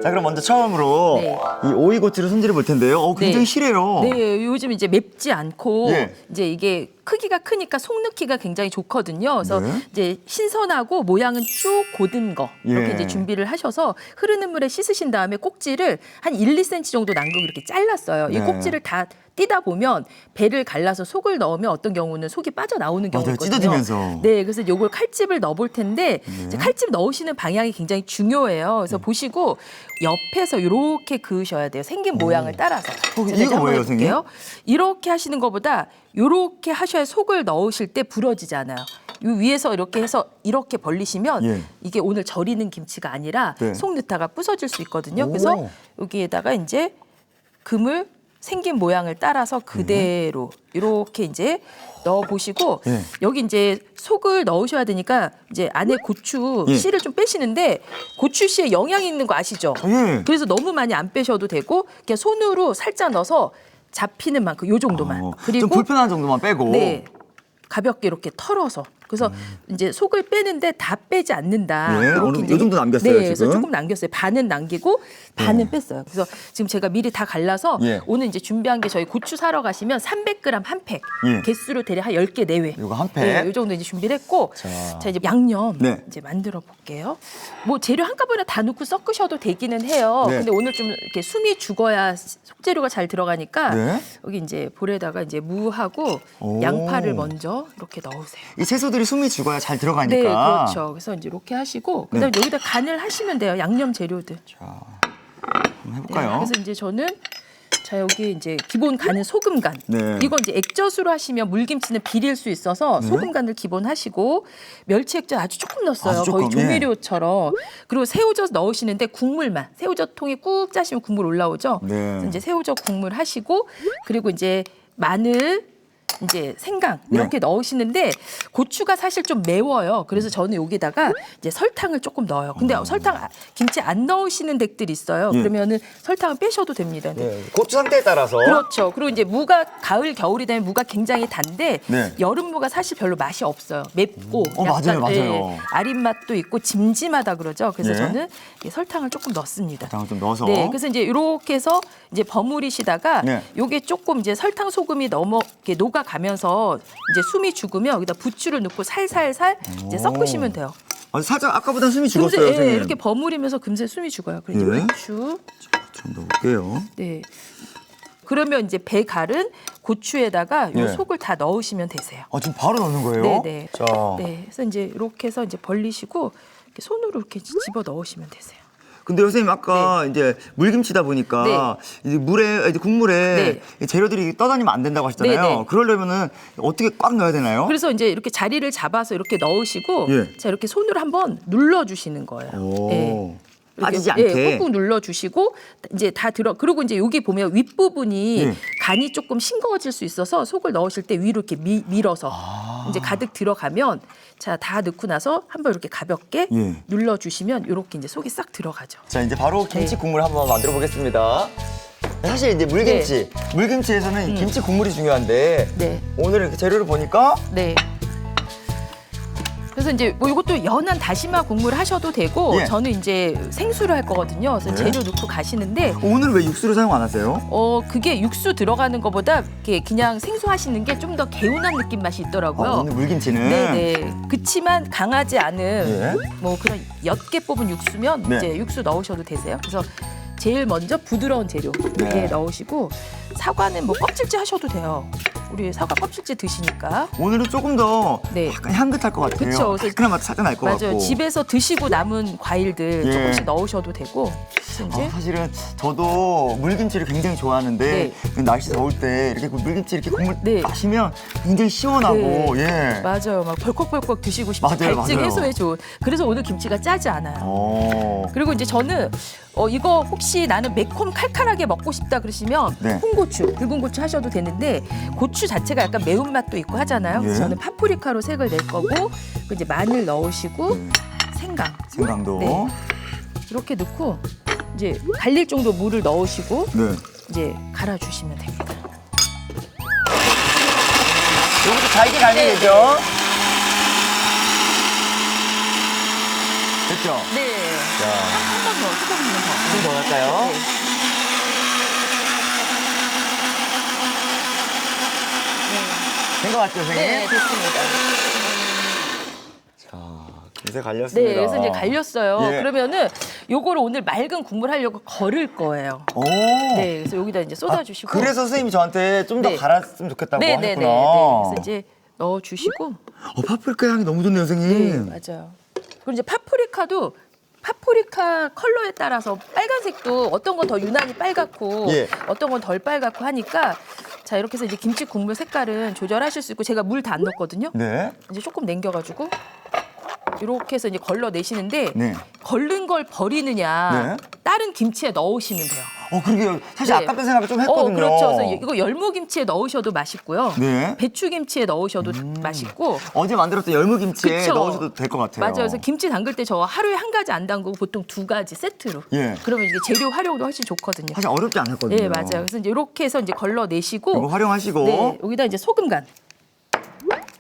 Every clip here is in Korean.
자, 그럼 먼저 처음으로 네. 이 오이고추를 손질해 볼 텐데요. 굉장히 네. 실해요. 네, 요즘 이제 맵지 않고 예. 이제 이게 크기가 크니까 속 넣기가 굉장히 좋거든요. 그래서 네. 이제 신선하고 모양은 쭉 고든 거 이렇게 예. 이제 준비를 하셔서 흐르는 물에 씻으신 다음에 꼭지를 한 1, 2cm 정도 남기고 이렇게 잘랐어요. 이 네. 꼭지를 다 띄다 보면 배를 갈라서 속을 넣으면 어떤 경우는 속이 빠져나오는 경우가 맞아요. 있거든요. 찢어지면서. 네, 그래서 요걸 칼집을 넣어볼 텐데 이제 칼집 넣으시는 방향이 굉장히 중요해요. 그래서 보시고 옆에서 이렇게 그으셔야 돼요. 생긴 모양을 따라서. 제가 이제 이유가 한번 뭐예요, 해볼게요. 선생님? 이렇게 하시는 것보다 이렇게 하셔야 속을 넣으실 때 부러지지 않아요. 요 위에서 이렇게 해서 이렇게 벌리시면 예. 이게 오늘 절이는 김치가 아니라 네. 속 넣다가 부서질 수 있거든요. 오. 그래서 여기에다가 이제 금을 생긴 모양을 따라서 그대로 이렇게 이제 넣어 보시고 예. 여기 이제 속을 넣으셔야 되니까 이제 안에 고추 예. 씨를 좀 빼시는데 고추 씨에 영양이 있는 거 아시죠? 예. 그래서 너무 많이 안 빼셔도 되고 그냥 손으로 살짝 넣어서 잡히는 만큼 요 정도만. 좀 그리고 불편한 정도만 빼고. 네. 가볍게 이렇게 털어서 그래서 이제 속을 빼는데 다 빼지 않는다. 네, 이렇게 어느 이제 요 정도 남겼어요, 네, 그래서 지금? 조금 남겼어요. 반은 남기고 반은 뺐어요. 그래서 지금 제가 미리 다 갈라서 예. 오늘 오늘 이제 준비한 게 저희 고추 사러 가시면 300g 한 팩, 예. 개수로 대략 한 10개 내외. 요거 한 팩. 네, 이 정도 이제 준비를 했고 자 이제 양념 네. 이제 만들어 볼게요. 뭐 재료 한꺼번에 다 넣고 섞으셔도 되기는 해요. 네. 근데 오늘 좀 이렇게 숨이 죽어야 속재료가 잘 들어가니까 네. 여기 이제 볼에다가 이제 무하고 오. 양파를 먼저 이렇게 넣으세요. 이 채소들이 숨이 죽어야 잘 들어가니까. 네, 그렇죠. 그래서 이제 이렇게 하시고 그다음에 여기다 간을 하시면 돼요. 양념 재료들. 자, 한번 해볼까요? 네, 그래서 이제 저는 자 여기 이제 기본 간은 소금 간. 네. 이건 이제 액젓으로 하시면 물김치는 비릴 수 있어서 소금 간을 기본 하시고 멸치 액젓 아주 조금 넣었어요. 아주 조금, 거의 조미료처럼. 그리고 새우젓 넣으시는데 국물만. 새우젓 통에 꾹 짜시면 국물 올라오죠. 네. 그래서 이제 새우젓 국물 하시고 그리고 이제 마늘 이제 생강 네. 이렇게 넣으시는데 고추가 사실 좀 매워요. 그래서 저는 여기다가 이제 설탕을 조금 넣어요. 근데 설탕 김치 안 넣으시는 댁들 있어요. 예. 그러면은 설탕을 빼셔도 됩니다. 근데 네, 고추 상태에 따라서. 그렇죠. 그리고 이제 무가 가을 겨울이 되면 무가 굉장히 단데 네. 여름 무가 사실 별로 맛이 없어요. 맵고 맞아요, 맞아요. 아린 맛도 있고 짐짐하다 그러죠. 그래서 예. 저는 이 설탕을 조금 넣습니다. 설탕을 좀 넣어서. 네, 그래서 이제 이렇게 해서 이제 버무리시다가 네. 요게 조금 이제 설탕 소금이 이렇게 녹아가면서 이제 숨이 죽으면 여기다 부추를 넣고 살살살 이제 섞으시면 돼요. 살짝 아까보다 숨이 금세 죽었어요, 예, 선생님. 이렇게 버무리면서 금세 숨이 죽어요. 그리고 예. 이제 부추. 좀 넣어볼게요. 네. 그러면 이제 배 갈은 고추에다가 요 예. 속을 다 넣으시면 되세요. 지금 바로 넣는 거예요? 네네. 자, 네. 그래서 이제 이렇게 해서 이제 벌리시고 이렇게 손으로 이렇게 집어 넣으시면 되세요. 근데 선생님 아까 이제 물김치다 보니까 이제 물에 이제 국물에 이 재료들이 떠다니면 안 된다고 하셨잖아요. 네, 네. 그러려면은 어떻게 꽉 넣어야 되나요? 그래서 이제 이렇게 자리를 잡아서 이렇게 넣으시고 예. 자 이렇게 손으로 한번 눌러주시는 거예요. 오. 네. 이렇게, 빠지지 않게. 예, 꾹꾹 눌러주시고 이제 다 그리고 이제 여기 보면 윗부분이 예. 간이 조금 싱거워질 수 있어서 속을 넣으실 때 위로 이렇게 밀어서 이제 가득 들어가면 자 다 넣고 나서 한번 이렇게 가볍게 예. 눌러주시면 이렇게 이제 속이 싹 들어가죠. 자, 이제 바로 김치 네. 국물 한번 만들어 보겠습니다. 사실 이제 물김치, 물김치에서는 이 김치 국물이 중요한데 네. 오늘 이렇게 재료를 보니까 네. 그래서 이제 뭐 이것도 연한 다시마 국물 하셔도 되고 예. 저는 이제 생수를 할 거거든요. 그래서 네. 재료 넣고 가시는데 오늘은 왜 육수를 사용 안 하세요? 그게 육수 들어가는 것보다 이렇게 그냥 생수 하시는 게 좀 더 개운한 느낌 맛이 있더라고요. 오늘 물김치는 네네. 그치만 강하지 않은 예. 뭐 그런 옅게 뽑은 육수면 네. 이제 육수 넣으셔도 되세요. 그래서 제일 먼저 부드러운 재료 네. 이렇게 넣으시고 사과는 뭐 껍질째 하셔도 돼요. 우리 사과 껍질째 드시니까. 오늘은 조금 더 네. 약간 향긋할 것 같아요. 그쵸. 그래서 달큰한 맛 살짝 날 것 맞아요. 같고. 집에서 드시고 남은 과일들 예. 조금씩 넣으셔도 되고. 그래서 이제 사실은 저도 물김치를 굉장히 좋아하는데 날씨 더울 때 이렇게 물김치 이렇게 국물 네. 마시면 굉장히 시원하고 네. 예. 맞아요. 막 벌컥벌컥 드시고 싶죠. 맞아요, 갈증 맞아요. 해소에 좋은. 그래서 오늘 김치가 짜지 않아요. 어. 그리고 이제 저는 이거 혹시 나는 매콤 칼칼하게 먹고 싶다 그러시면 네. 홍고추, 붉은 고추 하셔도 되는데 고추 자체가 약간 매운맛도 있고 하잖아요. 그래서 예. 저는 파프리카로 색을 낼 거고 그리고 이제 마늘 넣으시고 생강 생강도. 네. 이렇게 넣고 이제 갈릴 정도 물을 넣으시고 네. 이제 갈아주시면 됩니다. 여기서 잘게 갈면 네. 되죠? 됐죠? 네. 한 번 더, 조금만 더. 좀 더 할까요? 네. 된 것 같죠, 선생님? 네, 됐습니다. 자, 김새 갈렸습니다. 네, 그래서 이제 갈렸어요. 예. 그러면은 요거를 오늘 맑은 국물 하려고 걸을 거예요. 오. 네, 그래서 여기다 이제 쏟아주시고. 그래서 선생님이 저한테 좀 더 네. 갈았으면 좋겠다고 네, 하셨구나. 네, 네, 네. 그래서 이제 넣어주시고. 파프리카 향이 너무 좋네요, 네, 선생님. 맞아요. 그리고 이제 파프리카도 파프리카 컬러에 따라서 빨간색도 어떤 건 더 유난히 빨갛고 예. 어떤 건 덜 빨갛고 하니까 자 이렇게 해서 이제 김치 국물 색깔은 조절하실 수 있고 제가 물 다 안 넣었거든요. 네. 이제 조금 남겨가지고 이렇게 해서 이제 걸러 내시는데 네. 걸른 걸 버리느냐 네. 다른 김치에 넣으시면 돼요. 그러게요. 사실 네. 아깝다 생각을 좀 했거든요. 그렇죠. 그래서 이거 열무김치에 넣으셔도 맛있고요. 네. 배추김치에 넣으셔도 맛있고. 어제 만들었던 열무김치에 그쵸? 넣으셔도 될 것 같아요. 맞아요. 그래서 김치 담글 때 저 하루에 한 가지 안 담그고 보통 두 가지 세트로. 예. 그러면 이게 재료 활용도 훨씬 좋거든요. 사실 어렵지 않았거든요. 네, 맞아요. 그래서 이제 이렇게 해서 이제 걸러 이거 내시고. 활용하시고. 네, 여기다 이제 소금 간.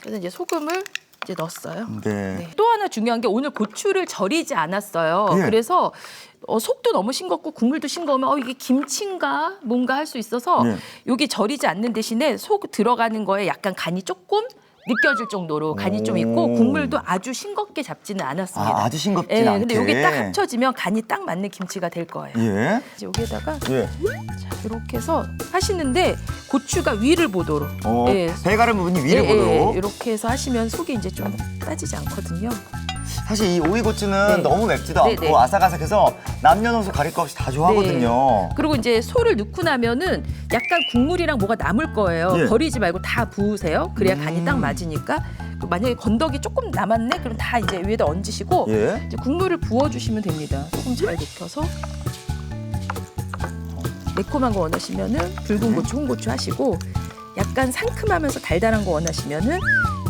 그래서 이제 소금을 이제 넣었어요. 네. 네. 또 하나 중요한 게 오늘 고추를 절이지 않았어요. 예. 그래서 속도 너무 싱겁고 국물도 싱거우면 이게 김치인가 뭔가 할 수 있어서 네. 여기 절이지 않는 대신에 속 들어가는 거에 약간 간이 조금 느껴질 정도로 간이 좀 있고 국물도 아주 싱겁게 잡지는 않았습니다. 아주 싱겁진 예, 않게. 근데 여기 딱 합쳐지면 간이 딱 맞는 김치가 될 거예요. 예. 이제 여기에다가 예. 자, 이렇게 해서 하시는데 고추가 위를 보도록. 예. 배 가른 부분이 위를 보도록. 이렇게 해서 하시면 속이 이제 좀 빠지지 않거든요. 사실 이 오이고추는 네. 너무 맵지도 네, 않고 네. 아삭아삭해서 남녀노소 가릴 거 없이 다 좋아하거든요. 그리고 이제 소를 넣고 나면은 약간 국물이랑 뭐가 남을 거예요. 예. 버리지 말고 다 부으세요. 그래야 간이 딱 맞으니까. 만약에 건더기 조금 남았네? 그럼 다 이제 위에다 얹으시고 예. 이제 국물을 부어주시면 됩니다. 조금 잘 녹여서 매콤한 거 원하시면은 붉은 고추, 홍고추 하시고 약간 상큼하면서 달달한 거 원하시면은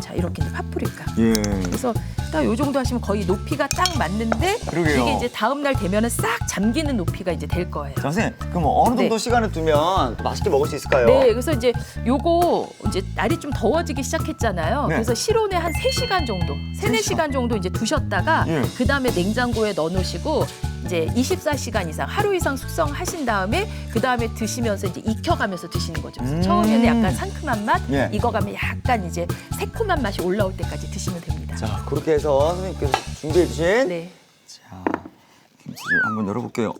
자 이렇게 이제 파프리카. 예. 그래서 딱 요 정도 하시면 거의 높이가 딱 맞는데 그러게요. 이게 이제 다음 날 되면은 싹 잠기는 높이가 이제 될 거예요. 자, 선생님, 그럼 어느 정도 네. 시간을 두면 또 맛있게 먹을 수 있을까요? 네, 그래서 이제 요거 이제 날이 좀 더워지기 시작했잖아요. 네. 그래서 실온에 한 3시간 정도, 3-4시간 정도 이제 두셨다가 예. 그다음에 냉장고에 넣어 놓으시고 이제 24시간 이상, 하루 이상 숙성하신 다음에 그다음에 드시면서 이제 익혀가면서 드시는 거죠. 그래서 처음에는 약간 상큼한 맛, 예. 익어가면 약간 이제 새콤한 맛이 올라올 때까지 드시면 됩니다. 자, 그렇게 해서 선생님께서 준비해 주신 네. 자, 김치를 한번 열어볼게요.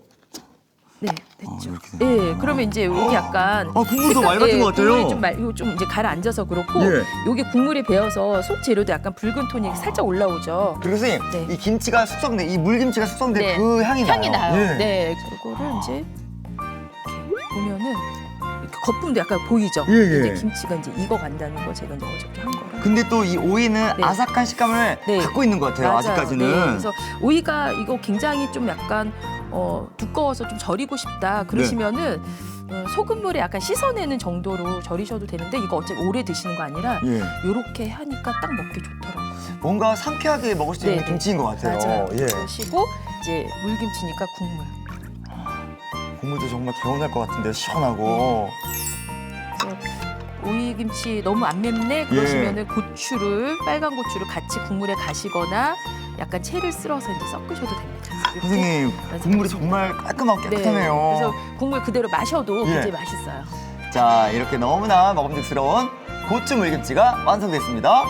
네, 됐죠. 이렇게 되네요. 네, 그러면 이제 여기 약간 국물이 더 맑아진 것 같아요. 국물이 좀 이제 가라앉아서 그렇고 예. 여기 국물이 배어서 속 재료도 약간 붉은 톤이 살짝 올라오죠. 그리고 선생님, 네. 이 김치가 숙성된, 이 물김치가 숙성된 네. 그 향이 나요. 향이 나요. 예. 네, 이거를 이제 이렇게 보면은 이렇게 거품도 약간 보이죠. 예, 예. 이제 김치가 이제 익어간다는 거 제가 이제 어저께 한 거라. 근데 또 이 오이는 네. 아삭한 식감을 네. 갖고 있는 것 같아요. 맞아요. 아직까지는. 네, 그래서 오이가 이거 굉장히 좀 약간 두꺼워서 좀 절이고 싶다 그러시면은 소금물에 약간 씻어내는 정도로 절이셔도 되는데 이거 어차피 오래 드시는 거 아니라 예. 요렇게 하니까 딱 먹기 좋더라고요. 뭔가 상쾌하게 먹을 수 있는 네, 네. 김치인 것 같아요. 맞아요. 예. 그러시고 이제 물김치니까 국물. 국물도 정말 개운할 것 같은데 시원하고. 그래서 오이김치 너무 안 맵네 그러시면은 고추를 빨간 고추를 같이 국물에 가시거나 약간 채를 쓸어서 이제 섞으셔도 됩니다. 이렇게. 선생님, 맞아요. 국물이 정말 깔끔하고 네. 깨끗하네요. 그래서 국물 그대로 마셔도 예. 굉장히 맛있어요. 자, 이렇게 너무나 먹음직스러운 고추 물김치가 완성됐습니다.